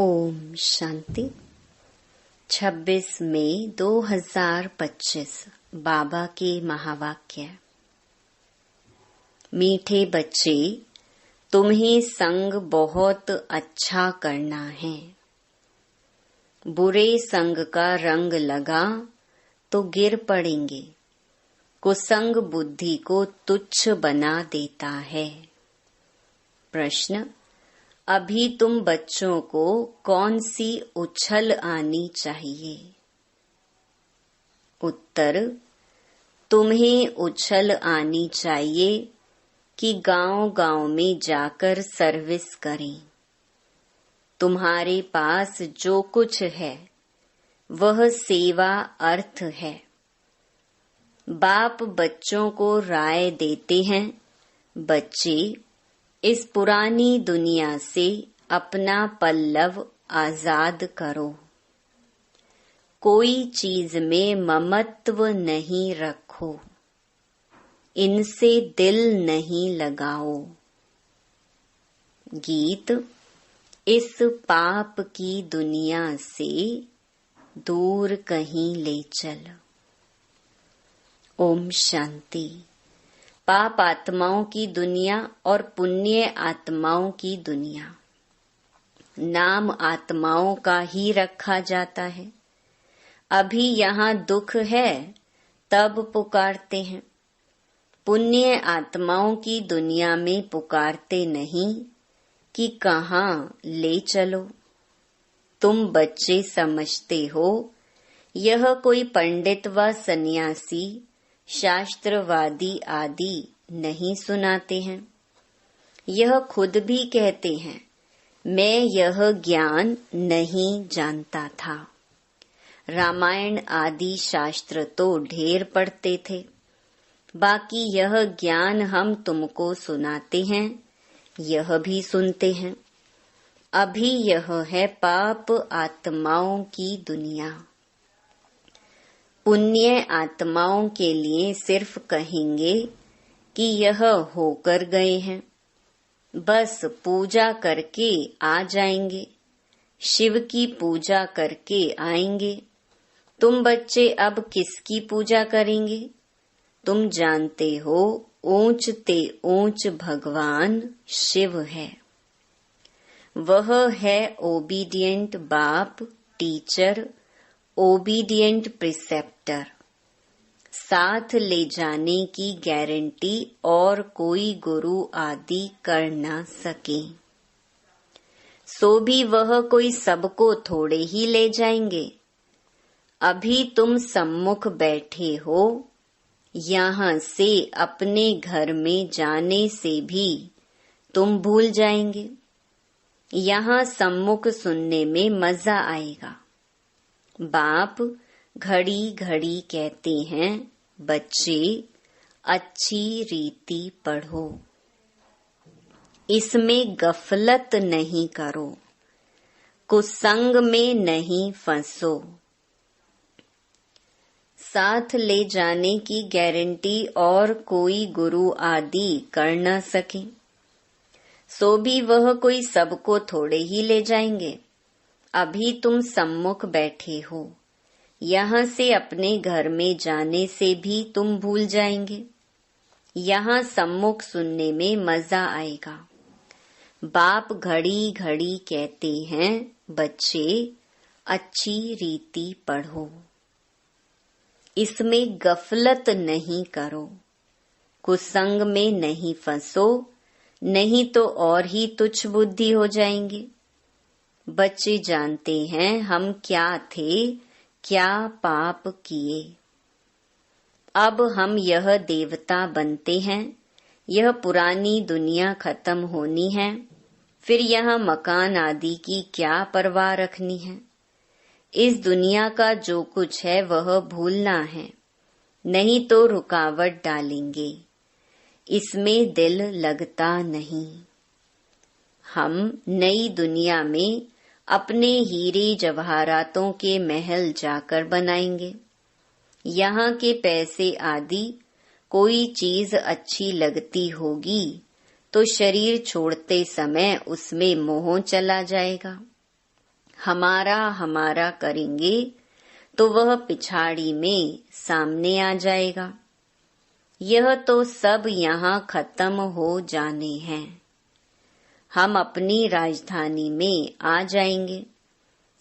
ओम शांति। 26 मई 2025 बाबा के महावाक्य। मीठे बच्चे, तुम्हें संग बहुत अच्छा करना है। बुरे संग का रंग लगा तो गिर पड़ेंगे। कुसंग बुद्धि को तुच्छ बना देता है। प्रश्न: अभी तुम बच्चों को कौन सी उछल आनी चाहिए? उत्तर: तुम्हें उछल आनी चाहिए कि गांव-गांव में जाकर सर्विस करें। तुम्हारे पास जो कुछ है वह सेवा अर्थ है। बाप बच्चों को राय देते हैं, बच्चे, इस पुरानी दुनिया से अपना पल्लव आजाद करो। कोई चीज में ममत्व नहीं रखो। इनसे दिल नहीं लगाओ। गीत: इस पाप की दुनिया से दूर कहीं ले चल। ओम शांति। पाप आत्माओं की दुनिया और पुण्य आत्माओं की दुनिया। नाम आत्माओं का ही रखा जाता है। अभी यहाँ दुख है तब पुकारते हैं। पुण्य आत्माओं की दुनिया में पुकारते नहीं कि कहाँ ले चलो। तुम बच्चे समझते हो यह कोई पंडित व सन्यासी, शास्त्रवादी आदि नहीं सुनाते हैं। यह खुद भी कहते हैं, मैं यह ज्ञान नहीं जानता था। रामायण आदि शास्त्र तो ढेर पढ़ते थे, बाकी यह ज्ञान हम तुमको सुनाते हैं, यह भी सुनते हैं। अभी यह है पाप आत्माओं की दुनिया। पुण्य आत्माओं के लिए सिर्फ कहेंगे कि यह होकर गए हैं, बस पूजा करके आ जाएंगे, शिव की पूजा करके आएंगे। तुम बच्चे अब किसकी पूजा करेंगे? तुम जानते हो ऊंच ते ऊंच भगवान शिव है। वह है ओबीडियंट बाप, टीचर, ओबीडियंट प्रिसेप्टर। साथ ले जाने की गारंटी और कोई गुरु आदि कर न सके। सो भी वह कोई सबको थोड़े ही ले जाएंगे। अभी तुम सम्मुख बैठे हो, यहाँ से अपने घर में जाने से भी तुम भूल जाएंगे। यहाँ सम्मुख सुनने में मजा आएगा। बाप घड़ी घड़ी कहते हैं, बच्चे, अच्छी रीति पढ़ो। इसमें गफलत नहीं करो। कुसंग में नहीं फंसो। साथ ले जाने की गारंटी और कोई गुरु आदि कर न सके। सो भी वह कोई सबको थोड़े ही ले जाएंगे। अभी तुम सम्मुख बैठे हो, यहाँ से अपने घर में जाने से भी तुम भूल जाएंगे। यहाँ सम्मुख सुनने में मजा आएगा। बाप घड़ी घड़ी कहते हैं, बच्चे, अच्छी रीति पढ़ो। इसमें गफलत नहीं करो। कुसंग में नहीं फंसो, नहीं तो और ही तुच्छ बुद्धि हो जाएंगे। बच्चे जानते हैं हम क्या थे, क्या पाप किए। अब हम यह देवता बनते हैं। यह पुरानी दुनिया खत्म होनी है। फिर यहाँ मकान आदि की क्या परवाह रखनी है। इस दुनिया का जो कुछ है वह भूलना है, नहीं तो रुकावट डालेंगे। इसमें दिल लगता नहीं। हम नई दुनिया में अपने हीरे जवाहरातों के महल जाकर बनाएंगे। यहाँ के पैसे आदि कोई चीज अच्छी लगती होगी तो शरीर छोड़ते समय उसमें मोह चला जाएगा। हमारा हमारा करेंगे तो वह पिछाड़ी में सामने आ जाएगा। यह तो सब यहाँ खत्म हो जाने हैं। हम अपनी राजधानी में आ जाएंगे,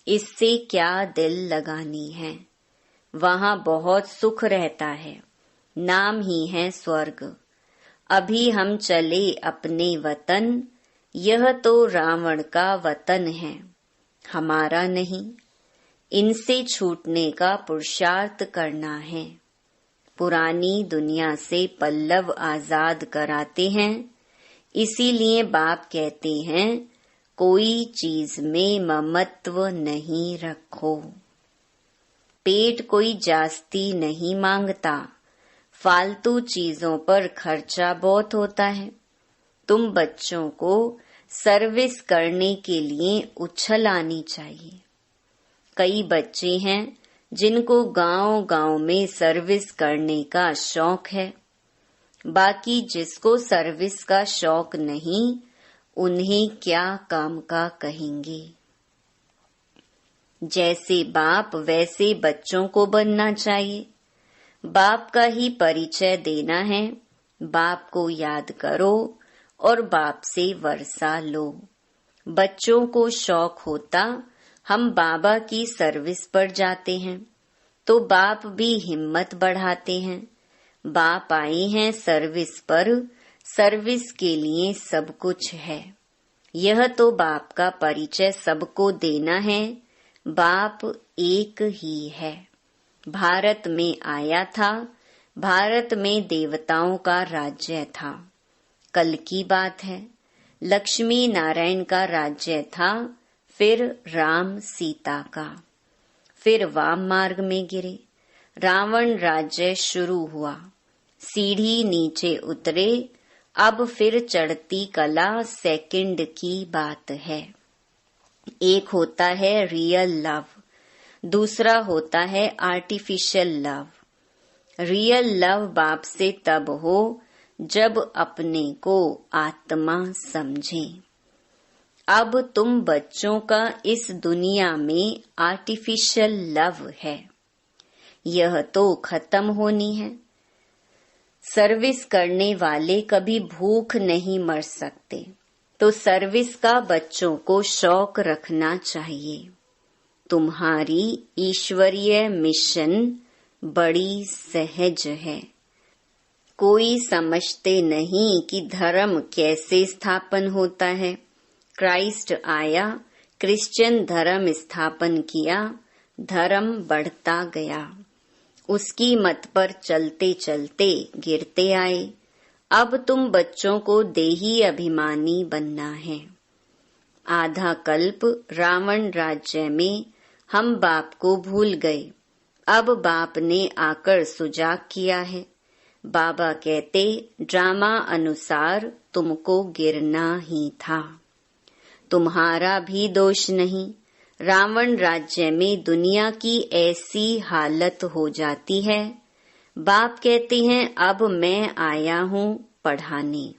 इससे क्या दिल लगानी है। वहाँ बहुत सुख रहता है, नाम ही है स्वर्ग। अभी हम चले अपने वतन, यह तो रावण का वतन है, हमारा नहीं। इनसे छूटने का पुरुषार्थ करना है। पुरानी दुनिया से पल्लव आजाद कराते हैं, इसीलिए बाप कहते हैं कोई चीज में ममत्व नहीं रखो। पेट कोई जास्ती नहीं मांगता, फालतू चीजों पर खर्चा बहुत होता है। तुम बच्चों को सर्विस करने के लिए उछल आनी चाहिए। कई बच्चे हैं जिनको गांव-गांव में सर्विस करने का शौक है। बाकी जिसको सर्विस का शौक नहीं, उन्हें क्या काम का कहेंगे। जैसे बाप वैसे बच्चों को बनना चाहिए। बाप का ही परिचय देना है। बाप को याद करो और बाप से वर्षा लो। बच्चों को शौक होता हम बाबा की सर्विस पर जाते हैं, तो बाप भी हिम्मत बढ़ाते हैं। बाप आए हैं सर्विस पर, सर्विस के लिए सब कुछ है। यह तो बाप का परिचय सबको देना है। बाप एक ही है। भारत में आया था, भारत में देवताओं का राज्य था। कल की बात है, लक्ष्मी नारायण का राज्य था, फिर राम सीता का। फिर वाम मार्ग में गिरे, रावण राज्य शुरू हुआ। सीढ़ी नीचे उतरे, अब फिर चढ़ती कला सेकंड की बात है। एक होता है रियल लव, दूसरा होता है आर्टिफिशियल लव। रियल लव बाप से तब हो जब अपने को आत्मा समझें। अब तुम बच्चों का इस दुनिया में आर्टिफिशियल लव है, यह तो खत्म होनी है। सर्विस करने वाले कभी भूख नहीं मर सकते, तो सर्विस का बच्चों को शौक रखना चाहिए। तुम्हारी ईश्वरीय मिशन बड़ी सहज है। कोई समझते नहीं कि धर्म कैसे स्थापन होता है। क्राइस्ट आया, क्रिश्चियन धर्म स्थापन किया, धर्म बढ़ता गया। उसकी मत पर चलते चलते गिरते आए। अब तुम बच्चों को देही अभिमानी बनना है। आधा कल्प रावण राज्य में हम बाप को भूल गए। अब बाप ने आकर सुजाग किया है। बाबा कहते ड्रामा अनुसार तुमको गिरना ही था। तुम्हारा भी दोष नहीं। रावण राज्य में दुनिया की ऐसी हालत हो जाती है। बाप कहते हैं अब मैं आया हूँ पढ़ाने।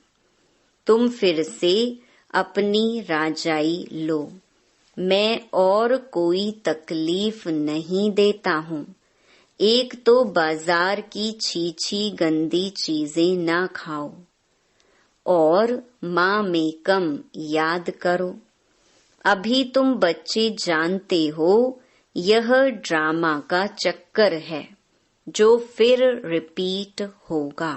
तुम फिर से अपनी राजाई लो। मैं और कोई तकलीफ नहीं देता हूँ। एक तो बाजार की छीछी गंदी चीजें ना खाओ और माँ में कम याद करो। अभी तुम बच्चे जानते हो यह ड्रामा का चक्कर है जो फिर रिपीट होगा।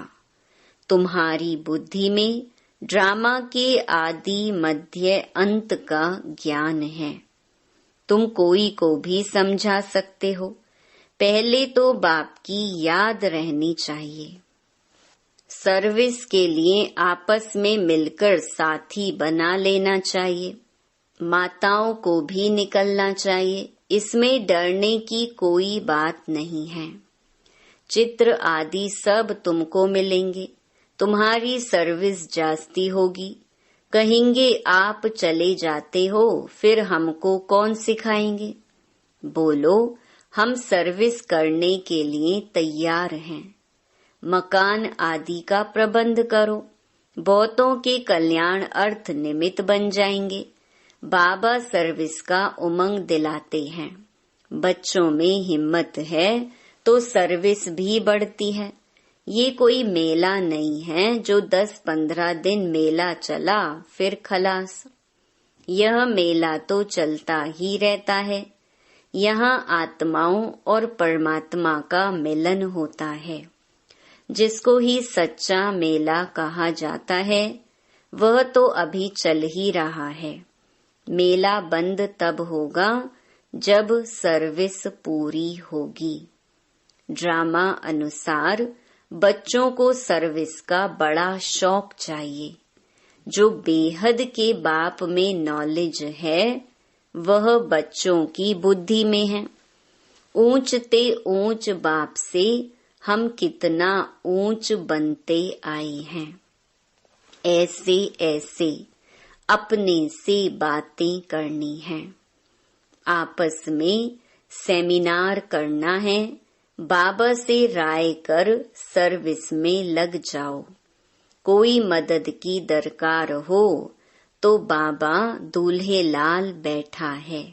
तुम्हारी बुद्धि में ड्रामा के आदि मध्य अंत का ज्ञान है। तुम कोई को भी समझा सकते हो। पहले तो बाप की याद रहनी चाहिए। सर्विस के लिए आपस में मिलकर साथी बना लेना चाहिए। माताओं को भी निकलना चाहिए। इसमें डरने की कोई बात नहीं है। चित्र आदि सब तुमको मिलेंगे। तुम्हारी सर्विस जास्ती होगी। कहेंगे आप चले जाते हो, फिर हमको कौन सिखाएंगे। बोलो हम सर्विस करने के लिए तैयार हैं। मकान आदि का प्रबंध करो। बहुतों के कल्याण अर्थ निमित्त बन जाएंगे। बाबा सर्विस का उमंग दिलाते हैं। बच्चों में हिम्मत है तो सर्विस भी बढ़ती है। ये कोई मेला नहीं है जो 10-15 दिन मेला चला फिर खलास। यह मेला तो चलता ही रहता है। यहाँ आत्माओं और परमात्मा का मिलन होता है, जिसको ही सच्चा मेला कहा जाता है। वह तो अभी चल ही रहा है। मेला बंद तब होगा जब सर्विस पूरी होगी। ड्रामा अनुसार बच्चों को सर्विस का बड़ा शौक चाहिए। जो बेहद के बाप में नॉलेज है वह बच्चों की बुद्धि में है। ऊंच ते ऊंच बाप से हम कितना ऊंच बनते आए हैं। ऐसे ऐसे अपने से बातें करनी है। आपस में सेमिनार करना है। बाबा से राय कर सर्विस में लग जाओ। कोई मदद की दरकार हो तो बाबा दूल्हे लाल बैठा है।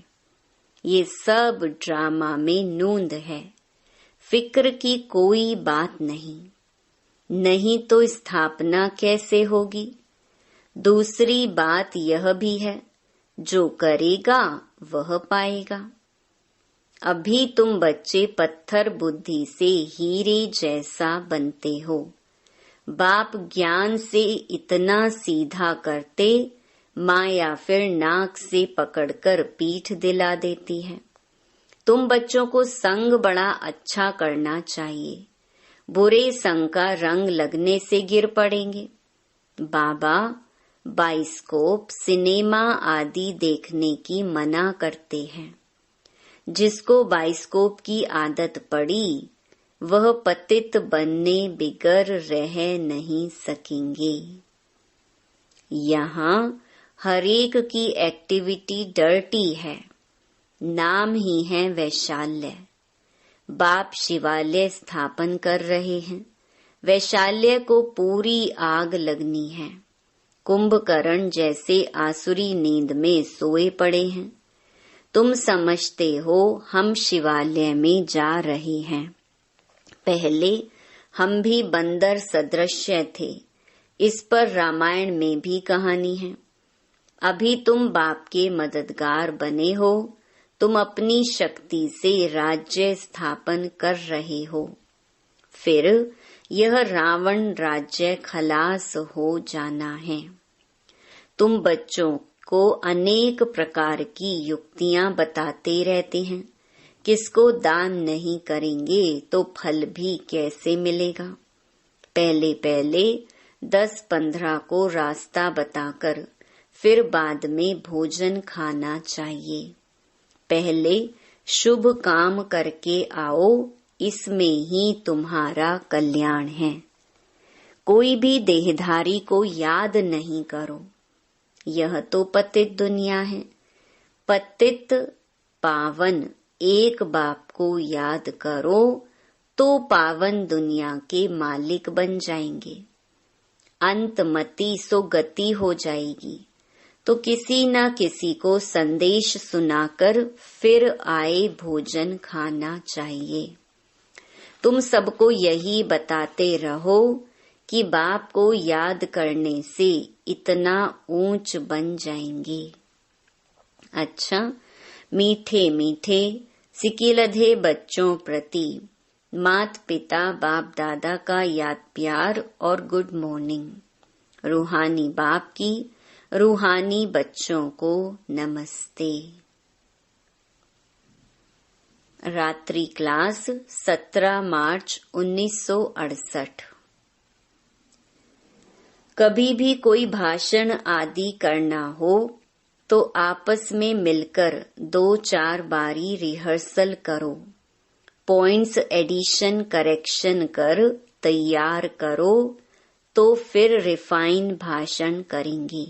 ये सब ड्रामा में नूंद है। फिक्र की कोई बात नहीं। नहीं तो स्थापना कैसे होगी। दूसरी बात यह भी है, जो करेगा वह पाएगा। अभी तुम बच्चे पत्थर बुद्धि से हीरे जैसा बनते हो। बाप ज्ञान से इतना सीधा करते, माया फिर नाक से पकड़कर पीठ दिला देती है। तुम बच्चों को संग बड़ा अच्छा करना चाहिए। बुरे संग का रंग लगने से गिर पड़ेंगे। बाबा बाइस्कोप, सिनेमा आदि देखने की मना करते हैं। जिसको बाइस्कोप की आदत पड़ी वह पतित बनने बिगर रह नहीं सकेंगे। यहाँ हरेक की एक्टिविटी डर्टी है। नाम ही है वैशाल्य। बाप शिवालय स्थापन कर रहे हैं। वैशाल्य को पूरी आग लगनी है। कुंभकर्ण जैसे आसुरी नींद में सोए पड़े हैं। तुम समझते हो हम शिवालय में जा रहे हैं। पहले हम भी बंदर सदृश्य थे। इस पर रामायण में भी कहानी है। अभी तुम बाप के मददगार बने हो। तुम अपनी शक्ति से राज्य स्थापन कर रहे हो। फिर यह रावण राज्य खलास हो जाना है। तुम बच्चों को अनेक प्रकार की युक्तियां बताते रहते हैं। किसको दान नहीं करेंगे तो फल भी कैसे मिलेगा। पहले पहले 10-15 को रास्ता बताकर फिर बाद में भोजन खाना चाहिए। पहले शुभ काम करके आओ, इसमें ही तुम्हारा कल्याण है। कोई भी देहधारी को याद नहीं करो। यह तो पतित दुनिया है। पतित पावन एक बाप को याद करो तो पावन दुनिया के मालिक बन जाएंगे। अंतमति सो गति हो जाएगी। तो किसी न किसी को संदेश सुनाकर फिर आए भोजन खाना चाहिए। तुम सबको यही बताते रहो कि बाप को याद करने से इतना ऊंच बन जाएंगे। अच्छा, मीठे मीठे सिकिलधे बच्चों प्रति मात पिता बाप दादा का याद प्यार और गुड मॉर्निंग। रूहानी बाप की रूहानी बच्चों को नमस्ते। रात्रि क्लास 17 मार्च 1968। कभी भी कोई भाषण आदि करना हो तो आपस में मिलकर 2-4 बारी रिहर्सल करो। पॉइंट्स एडिशन करेक्शन कर तैयार करो तो फिर रिफाइन भाषण करेंगे।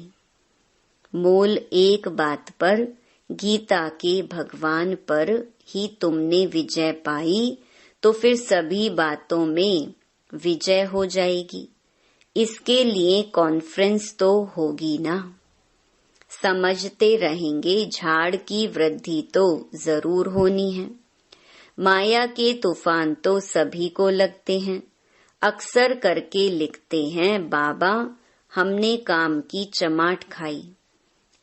मूल एक बात पर, गीता के भगवान पर ही तुमने विजय पाई तो फिर सभी बातों में विजय हो जाएगी। इसके लिए कॉन्फ्रेंस तो होगी ना। समझते रहेंगे झाड़ की वृद्धि तो जरूर होनी है। माया के तूफान तो सभी को लगते हैं। अक्सर करके लिखते हैं, बाबा हमने काम की चमाट खाई।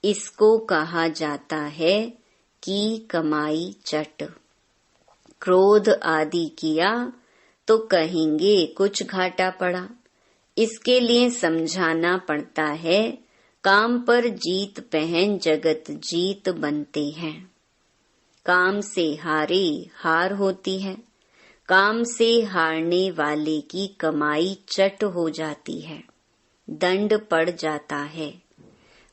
इसको कहा जाता है कि कमाई चट। क्रोध आदि किया तो कहेंगे कुछ घाटा पड़ा। इसके लिए समझाना पड़ता है, काम पर जीत पहन जगत जीत बनते हैं। काम से हारे हार होती है। काम से हारने वाले की कमाई चट हो जाती है, दंड पड़ जाता है।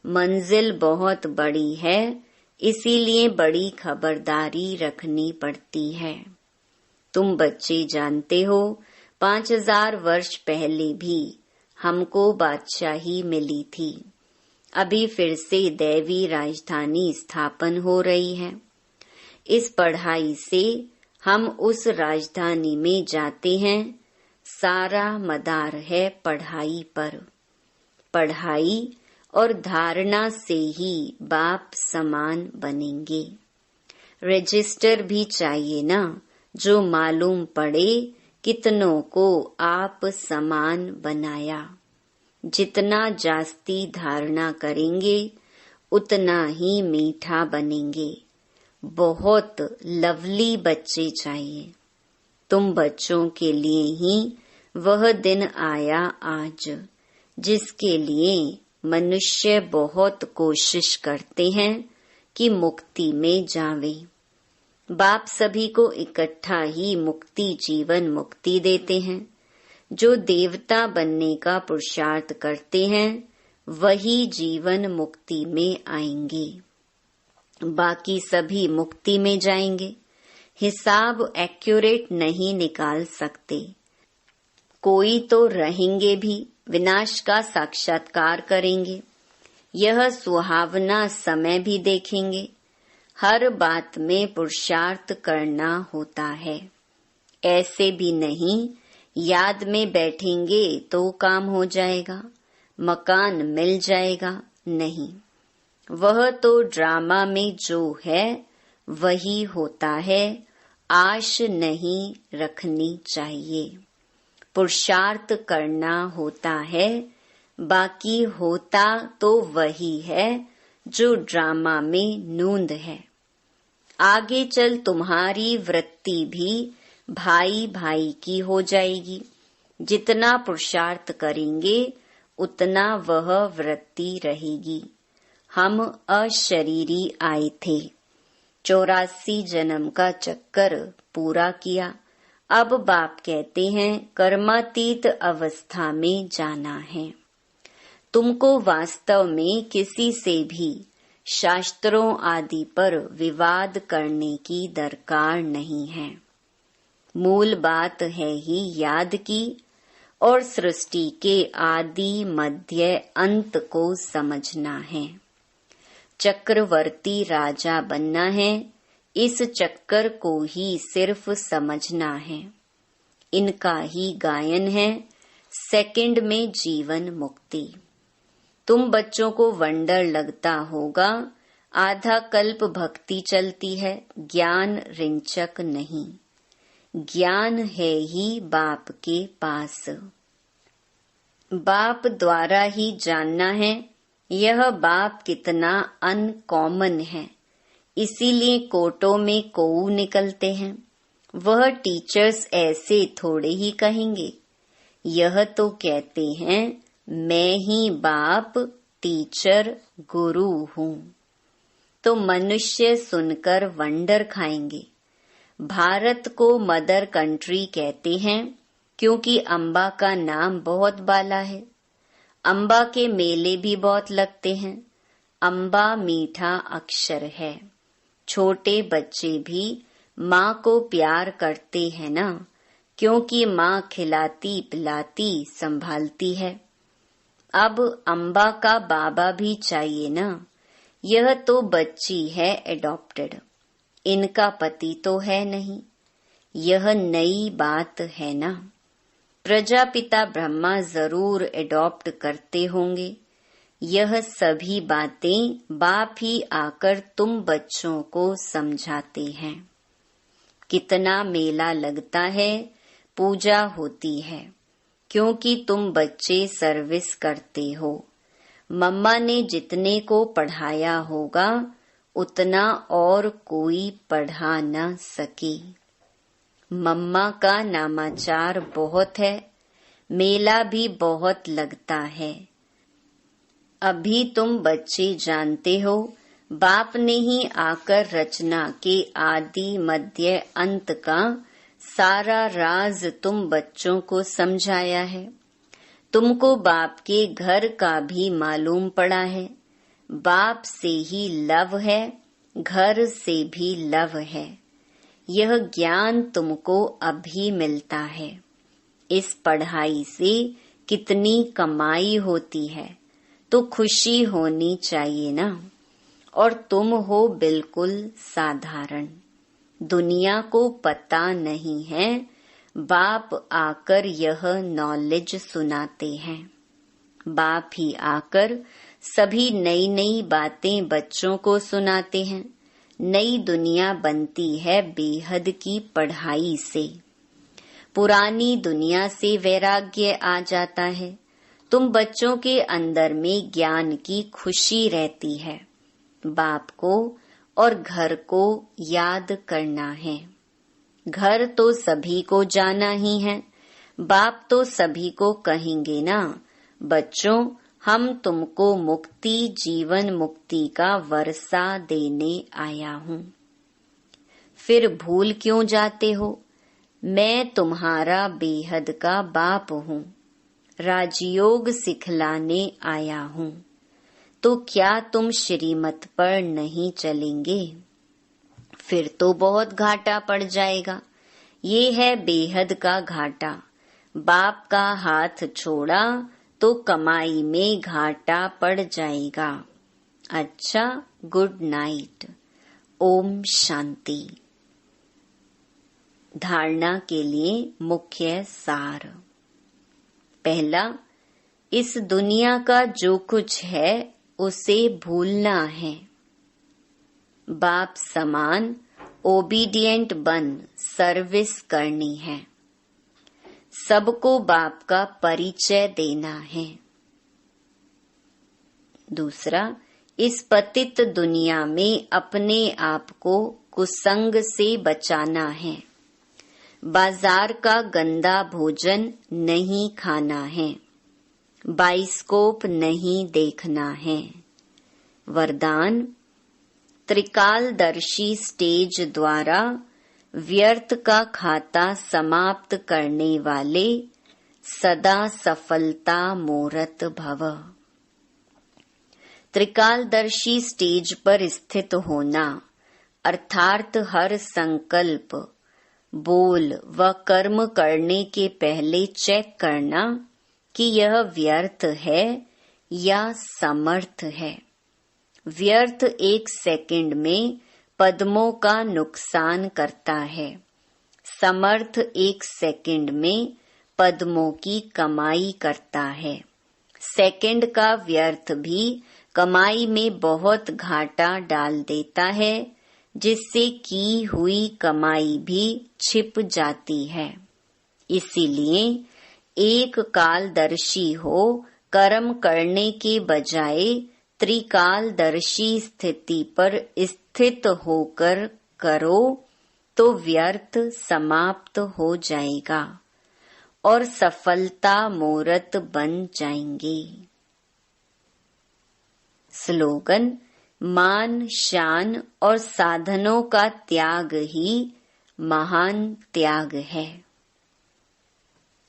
मंजिल बहुत बड़ी है, इसीलिए बड़ी खबरदारी रखनी पड़ती है। तुम बच्चे जानते हो, 5000 वर्ष पहले भी हमको बादशाही मिली थी। अभी फिर से दैवी राजधानी स्थापन हो रही है। इस पढ़ाई से हम उस राजधानी में जाते हैं। सारा मदार है पढ़ाई पर। पढ़ाई और धारणा से ही बाप समान बनेंगे। रजिस्टर भी चाहिए ना, जो मालूम पड़े कितनों को आप समान बनाया। जितना जास्ती धारणा करेंगे उतना ही मीठा बनेंगे। बहुत लवली बच्चे चाहिए। तुम बच्चों के लिए ही वह दिन आया आज, जिसके लिए मनुष्य बहुत कोशिश करते हैं कि मुक्ति में जावे। बाप सभी को इकट्ठा ही मुक्ति जीवन मुक्ति देते हैं। जो देवता बनने का पुरुषार्थ करते हैं वही जीवन मुक्ति में आएंगे। बाकी सभी मुक्ति में जाएंगे। हिसाब एक्यूरेट नहीं निकाल सकते। कोई तो रहेंगे भी, विनाश का साक्षात्कार करेंगे। यह सुहावना समय भी देखेंगे। हर बात में पुरुषार्थ करना होता है। ऐसे भी नहीं याद में बैठेंगे तो काम हो जाएगा, मकान मिल जाएगा, नहीं। वह तो ड्रामा में जो है वही होता है। आश नहीं रखनी चाहिए। पुरुषार्थ करना होता है। बाकी होता तो वही है जो ड्रामा में नूंद है। आगे चल तुम्हारी वृत्ति भी भाई भाई की हो जाएगी। जितना पुरुषार्थ करेंगे उतना वह वृत्ति रहेगी। हम अशरीरी आए थे, 84 जन्म का चक्कर पूरा किया। अब बाप कहते हैं कर्मातीत अवस्था में जाना है। तुमको वास्तव में किसी से भी शास्त्रों आदि पर विवाद करने की दरकार नहीं है। मूल बात है ही याद की और सृष्टि के आदि मध्य अंत को समझना है। चक्रवर्ती राजा बनना है, इस चक्कर को ही सिर्फ समझना है। इनका ही गायन है, सेकंड में जीवन मुक्ति। तुम बच्चों को वंडर लगता होगा, आधा कल्प भक्ति चलती है, ज्ञान रिंचक नहीं। ज्ञान है ही बाप के पास। बाप द्वारा ही जानना है। यह बाप कितना अनकॉमन है, इसीलिए कोटों में कोऊ निकलते हैं। वह टीचर्स ऐसे थोड़े ही कहेंगे। यह तो कहते हैं मैं ही बाप, टीचर, गुरु हूँ। तो मनुष्य सुनकर वंडर खाएंगे। भारत को मदर कंट्री कहते हैं क्योंकि अम्बा का नाम बहुत बाला है। अम्बा के मेले भी बहुत लगते हैं। अम्बा मीठा अक्षर है। छोटे बच्चे भी माँ को प्यार करते हैं ना, क्योंकि माँ खिलाती पिलाती संभालती है। अब अम्बा का बाबा भी चाहिए ना। यह तो बच्ची है एडॉप्टेड, इनका पति तो है नहीं। यह नई बात है ना। प्रजापिता ब्रह्मा जरूर एडॉप्ट करते होंगे। यह सभी बातें बाप ही आकर तुम बच्चों को समझाते हैं। कितना मेला लगता है, पूजा होती है, क्योंकि तुम बच्चे सर्विस करते हो। मम्मा ने जितने को पढ़ाया होगा उतना और कोई पढ़ा न सके। मम्मा का नामाचार बहुत है, मेला भी बहुत लगता है। अभी तुम बच्चे जानते हो, बाप ने ही आकर रचना के आदि मध्य अंत का सारा राज तुम बच्चों को समझाया है। तुमको बाप के घर का भी मालूम पड़ा है। बाप से ही लव है, घर से भी लव है। यह ज्ञान तुमको अभी मिलता है। इस पढ़ाई से कितनी कमाई होती है, तो खुशी होनी चाहिए ना। और तुम हो बिल्कुल साधारण, दुनिया को पता नहीं है। बाप आकर यह नॉलेज सुनाते हैं। बाप ही आकर सभी नई नई बातें बच्चों को सुनाते हैं। नई दुनिया बनती है बेहद की पढ़ाई से। पुरानी दुनिया से वैराग्य आ जाता है। तुम बच्चों के अंदर में ज्ञान की खुशी रहती है। बाप को और घर को याद करना है। घर तो सभी को जाना ही है। बाप तो सभी को कहेंगे ना, बच्चों हम तुमको मुक्ति, जीवन मुक्ति का वर्षा देने आया हूँ। फिर भूल क्यों जाते हो? मैं तुम्हारा बेहद का बाप हूँ, राजयोग सिखलाने आया हूँ। तो क्या तुम श्रीमत पर नहीं चलेंगे? फिर तो बहुत घाटा पड़ जाएगा। ये है बेहद का घाटा। बाप का हाथ छोड़ा तो कमाई में घाटा पड़ जाएगा। अच्छा, गुड नाइट। ओम शांति। धारणा के लिए मुख्य सार। पहला, इस दुनिया का जो कुछ है उसे भूलना है। बाप समान ओबीडिएंट बन सर्विस करनी है। सबको बाप का परिचय देना है। दूसरा, इस पतित दुनिया में अपने आप को कुसंग से बचाना है। बाजार का गंदा भोजन नहीं खाना है। बाइस्कोप नहीं देखना है। वरदान, त्रिकालदर्शी स्टेज द्वारा व्यर्थ का खाता समाप्त करने वाले सदा सफलता मूर्त भव। त्रिकालदर्शी स्टेज पर स्थित होना अर्थात हर संकल्प, बोल व कर्म करने के पहले चेक करना कि यह व्यर्थ है या समर्थ है। व्यर्थ 1 सेकंड में पद्मों का नुकसान करता है। समर्थ 1 सेकंड में पद्मों की कमाई करता है। सेकंड का व्यर्थ भी कमाई में बहुत घाटा डाल देता है, जिससे की हुई कमाई भी छिप जाती है। इसीलिए एक कालदर्शी हो कर्म करने के बजाय त्रिकालदर्शी स्थिति पर स्थित होकर करो तो व्यर्थ समाप्त हो जाएगा और सफलता मूर्त बन जाएंगे। स्लोगन, मान, शान और साधनों का त्याग ही महान त्याग है।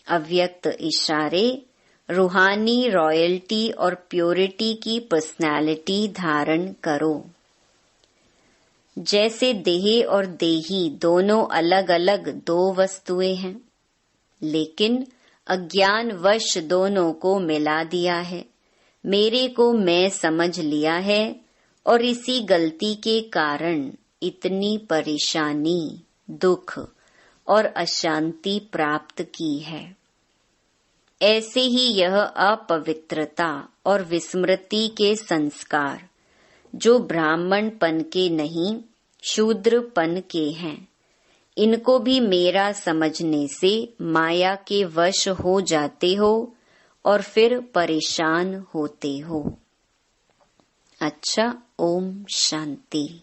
अव्यक्त इशारे, रूहानी रॉयल्टी और प्योरिटी की पर्सनालिटी धारण करो। जैसे देह और देही दोनों अलग अलग 2 वस्तुएं हैं, लेकिन अज्ञानवश दोनों को मिला दिया है। मेरे को मैं समझ लिया है और इसी गलती के कारण इतनी परेशानी, दुख और अशांति प्राप्त की है। ऐसे ही यह अपवित्रता और विस्मृति के संस्कार जो ब्राह्मणपन के नहीं शूद्रपन के हैं, इनको भी मेरा समझने से माया के वश हो जाते हो और फिर परेशान होते हो। अच्छा, ओम शांति।